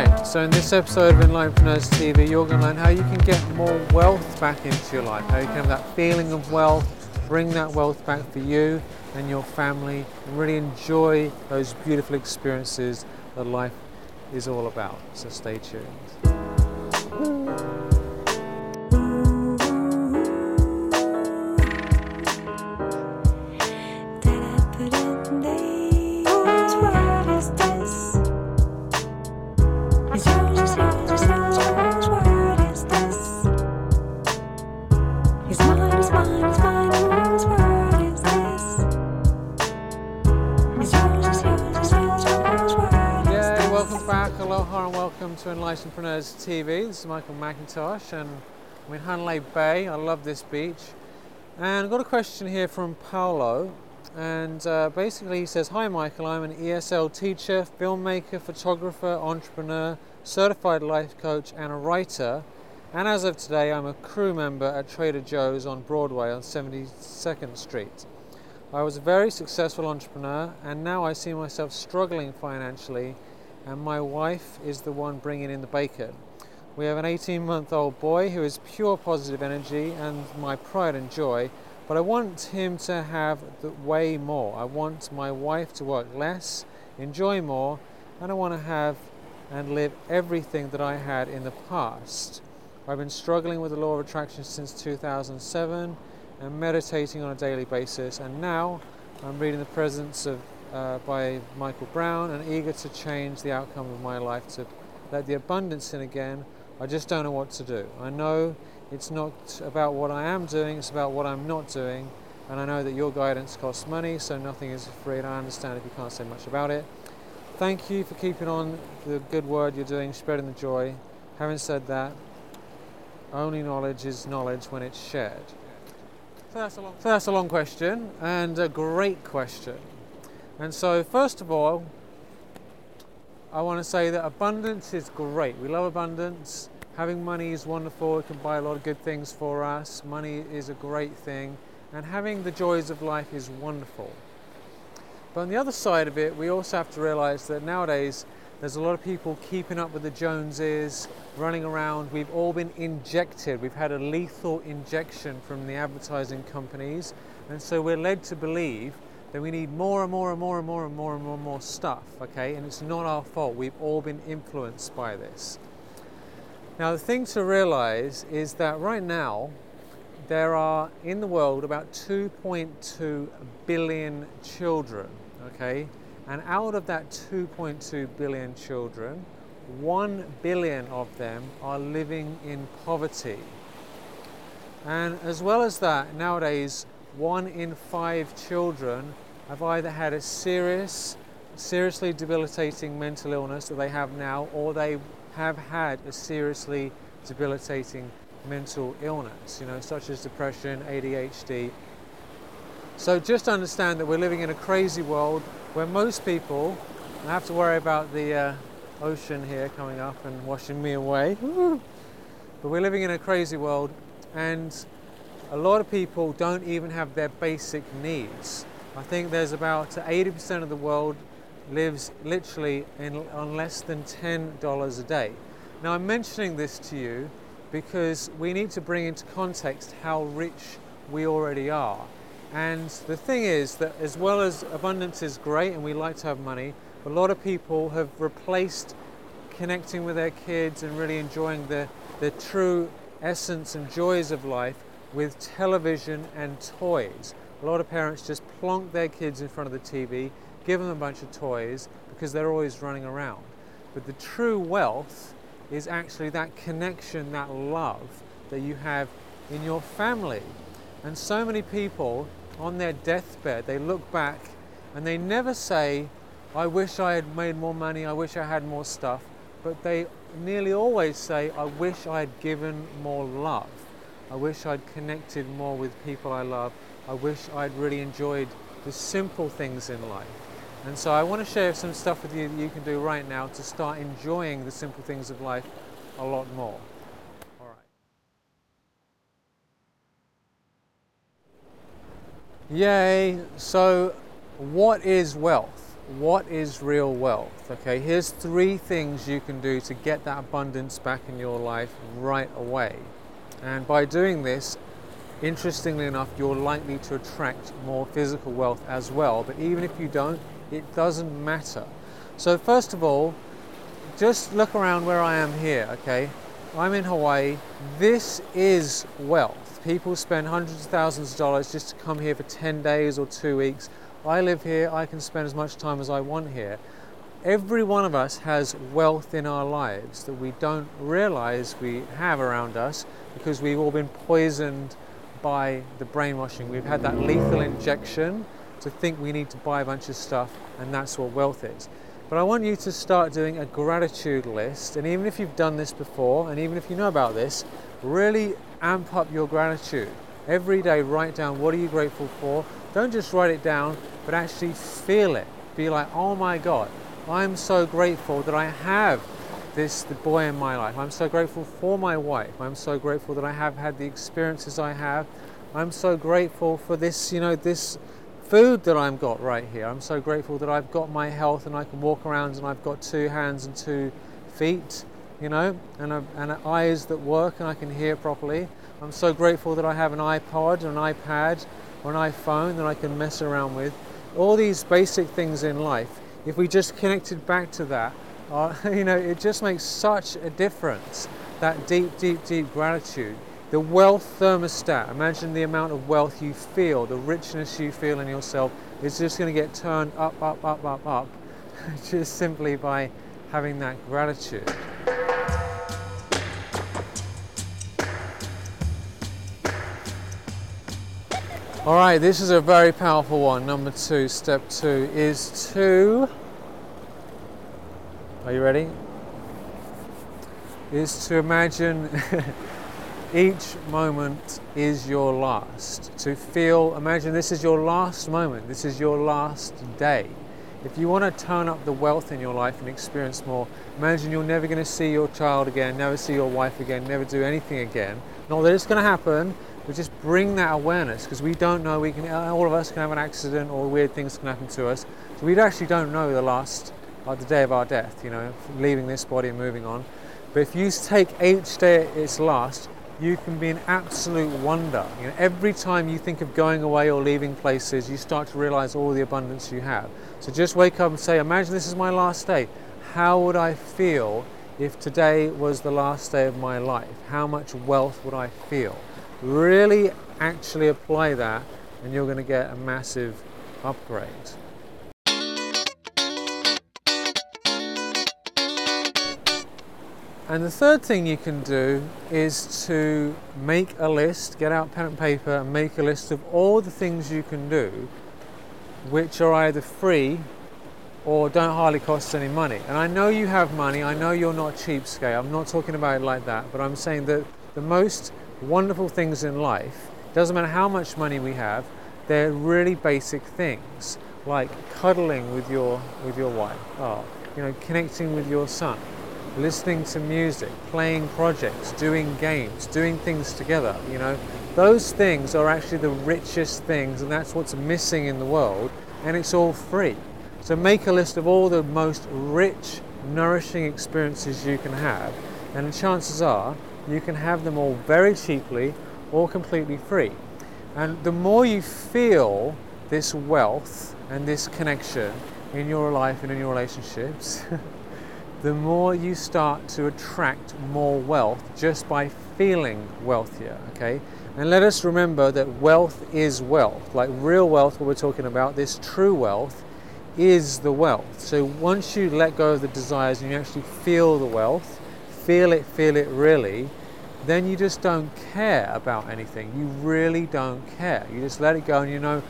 Right, so in this episode of Enlightenpreneurs TV, you're going to learn how you can get more wealth back into your life, how you can have that feeling of wealth, bring that wealth back for you and your family, and really enjoy those beautiful experiences that life is all about. So stay tuned. Welcome back, aloha and welcome to Enlightenpreneurs TV. This is Michael McIntosh and I'm in Hanalei Bay. I love this beach. And I've got a question here from Paolo, and basically he says, "Hi Michael, I'm an ESL teacher, filmmaker, photographer, entrepreneur, certified life coach and a writer, and as of today I'm a crew member at Trader Joe's on Broadway on 72nd Street. I was a very successful entrepreneur and now I see myself struggling financially, and my wife is the one bringing in the bacon. We have an 18-month-old boy who is pure positive energy and my pride and joy, but I want him to have way more. I want my wife to work less, enjoy more, and I want to have and live everything that I had in the past. I've been struggling with the law of attraction since 2007 and meditating on a daily basis, and now I'm reading The Presence of by Michael Brown and eager to change the outcome of my life, to let the abundance in again. I just don't know what to do. I know it's not about what I am doing, it's about what I'm not doing, and I know that your guidance costs money, so nothing is free, and I understand if you can't say much about it. Thank you for keeping on the good word you're doing, spreading the joy. Having said that, only knowledge is knowledge when it's shared." So that's a long question, and a great question. And so first of all, I want to say that abundance is great. We love abundance. Having money is wonderful. It can buy a lot of good things for us. Money is a great thing. And having the joys of life is wonderful. But on the other side of it, we also have to realize that nowadays there's a lot of people keeping up with the Joneses, running around. We've all been injected. We've had a lethal injection from the advertising companies. And so we're led to believe that we need more and more and more and more and more and more and more stuff, okay? And it's not our fault. We've all been influenced by this. Now, the thing to realize is that right now, there are in the world about 2.2 billion children, okay? And out of that 2.2 billion children, 1 billion of them are living in poverty. And as well as that, nowadays, 1 in 5 children have either had a seriously debilitating mental illness that they have now, or they have had a seriously debilitating mental illness, such as depression, ADHD. So just understand that we're living in a crazy world where most people, I have to worry about the ocean here coming up and washing me away, but we're living in a crazy world, and a lot of people don't even have their basic needs. I think there's about 80% of the world lives literally on less than $10 a day. Now, I'm mentioning this to you because we need to bring into context how rich we already are. And the thing is that as well as abundance is great and we like to have money, a lot of people have replaced connecting with their kids and really enjoying the true essence and joys of life with television and toys. A lot of parents just plonk their kids in front of the TV, give them a bunch of toys because they're always running around. But the true wealth is actually that connection, that love that you have in your family. And so many people on their deathbed, they look back and they never say, "I wish I had made more money, I wish I had more stuff," but they nearly always say, "I wish I had given more love. I wish I'd connected more with people I love. I wish I'd really enjoyed the simple things in life." And so I want to share some stuff with you that you can do right now to start enjoying the simple things of life a lot more. All right. Yay! So what is wealth? what is real wealth? Okay, here's 3 things you can do to get that abundance back in your life right away. And by doing this, interestingly enough, you're likely to attract more physical wealth as well. But even if you don't, it doesn't matter. So first of all, just look around where I am here, okay? I'm in Hawaii. This is wealth. People spend hundreds of thousands of dollars just to come here for 10 days or 2 weeks. I live here, I can spend as much time as I want here. Every one of us has wealth in our lives that we don't realize we have around us because we've all been poisoned by the brainwashing. We've had that lethal injection to think we need to buy a bunch of stuff, and that's what wealth is. But I want you to start doing a gratitude list, and even if you've done this before, and even if you know about this, really amp up your gratitude. Every day write down what are you grateful for. Don't just write it down, but actually feel it. Be like, oh my God, I'm so grateful that I have the boy in my life. I'm so grateful for my wife. I'm so grateful that I have had the experiences I have. I'm so grateful for this, this food that I've got right here. I'm so grateful that I've got my health and I can walk around and I've got 2 hands and 2 feet, and eyes that work and I can hear properly. I'm so grateful that I have an iPod, an iPad, or an iPhone that I can mess around with. All these basic things in life, if we just connected back to that, it just makes such a difference. That deep, deep, deep gratitude. The wealth thermostat, imagine the amount of wealth you feel, the richness you feel in yourself is just going to get turned up, up, up, up, up, just simply by having that gratitude. All right, this is a very powerful one. Number 2, step 2 is to, are you ready? Is to imagine each moment is your last. To feel, imagine this is your last moment, this is your last day. If you want to turn up the wealth in your life and experience more, imagine you're never going to see your child again, never see your wife again, never do anything again. Not that it's going to happen, but just bring that awareness, because we don't know, all of us can have an accident or weird things can happen to us. So we actually don't know the day of our death, leaving this body and moving on. But if you take each day at its last, you can be in absolute wonder. Every time you think of going away or leaving places, you start to realize all the abundance you have. So just wake up and say, imagine this is my last day. How would I feel if today was the last day of my life? How much wealth would I feel? Really actually apply that and you're going to get a massive upgrade. And the third thing you can do is to make a list, get out pen and paper and make a list of all the things you can do which are either free or don't hardly cost any money. And I know you have money, I know you're not cheapskate, I'm not talking about it like that, but I'm saying that the most wonderful things in life, doesn't matter how much money we have, they're really basic things, like cuddling with your wife, connecting with your son, listening to music, playing projects, doing games, doing things together, Those things are actually the richest things, and that's what's missing in the world, and it's all free. So make a list of all the most rich, nourishing experiences you can have, and the chances are you can have them all very cheaply or completely free. And the more you feel this wealth and this connection in your life and in your relationships, the more you start to attract more wealth just by feeling wealthier, okay? And let us remember that wealth is wealth. Like real wealth, what we're talking about, this true wealth is the wealth. So once you let go of the desires and you actually feel the wealth, feel it really, then you just don't care about anything. You really don't care. You just let it go and you know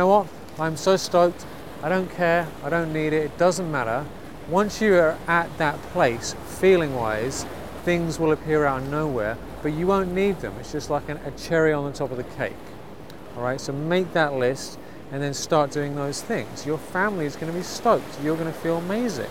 what? I'm so stoked. I don't care. I don't need it. It doesn't matter. Once you are at that place, feeling-wise, things will appear out of nowhere, but you won't need them. It's just like a cherry on the top of the cake. All right, so make that list and then start doing those things. Your family is going to be stoked. You're going to feel amazing.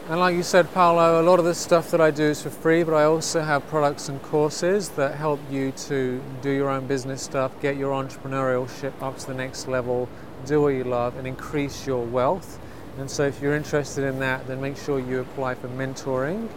And like you said, Paolo, a lot of the stuff that I do is for free, but I also have products and courses that help you to do your own business stuff, get your entrepreneurship up to the next level, do what you love, and increase your wealth. And so if you're interested in that, then make sure you apply for mentoring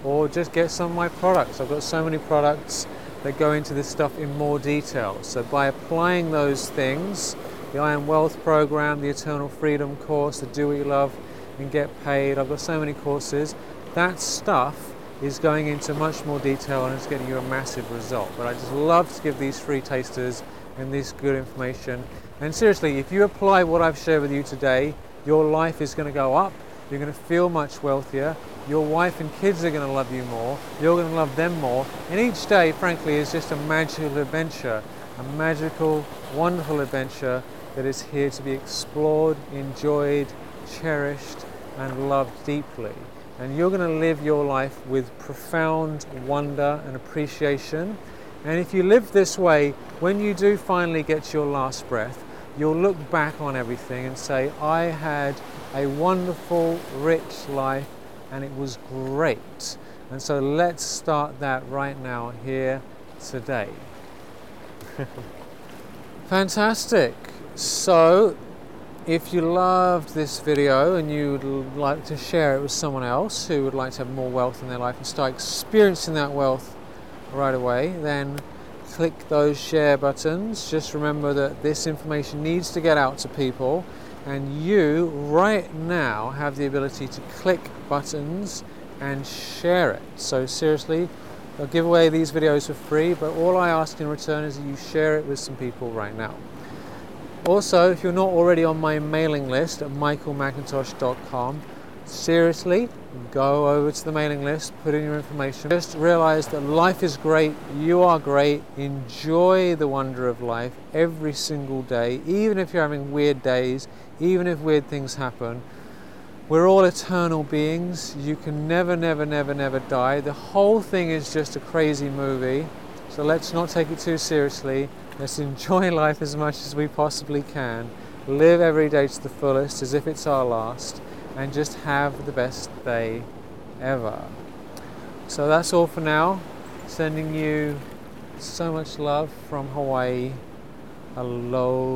or just get some of my products. I've got so many products that go into this stuff in more detail. So by applying those things, the I Am Wealth program, the Eternal Freedom course, the Do What You Love and Get Paid, I've got so many courses. That stuff is going into much more detail and it's getting you a massive result. But I just love to give these free tasters and this good information. And seriously, if you apply what I've shared with you today, your life is going to go up, you're going to feel much wealthier, your wife and kids are going to love you more, you're going to love them more, and each day, frankly, is just a magical adventure, a magical, wonderful adventure that is here to be explored, enjoyed, cherished, and loved deeply. And you're going to live your life with profound wonder and appreciation. And if you live this way, when you do finally get your last breath, you'll look back on everything and say, I had a wonderful, rich life and it was great. And so let's start that right now, here, today. Fantastic. So if you loved this video and you'd like to share it with someone else who would like to have more wealth in their life and start experiencing that wealth right away, then click those share buttons. Just remember that this information needs to get out to people, and you right now have the ability to click buttons and share it. So seriously, I'll give away these videos for free, but all I ask in return is that you share it with some people right now. Also, if you're not already on my mailing list at michaelmcintosh.com, seriously, go over to the mailing list, put in your information. Just realize that life is great, you are great, enjoy the wonder of life every single day, even if you're having weird days, even if weird things happen. We're all eternal beings. You can never, never, never, never die. The whole thing is just a crazy movie, so let's not take it too seriously. Let's enjoy life as much as we possibly can, live every day to the fullest as if it's our last, and just have the best day ever. So that's all for now. Sending you so much love from Hawaii. Aloha.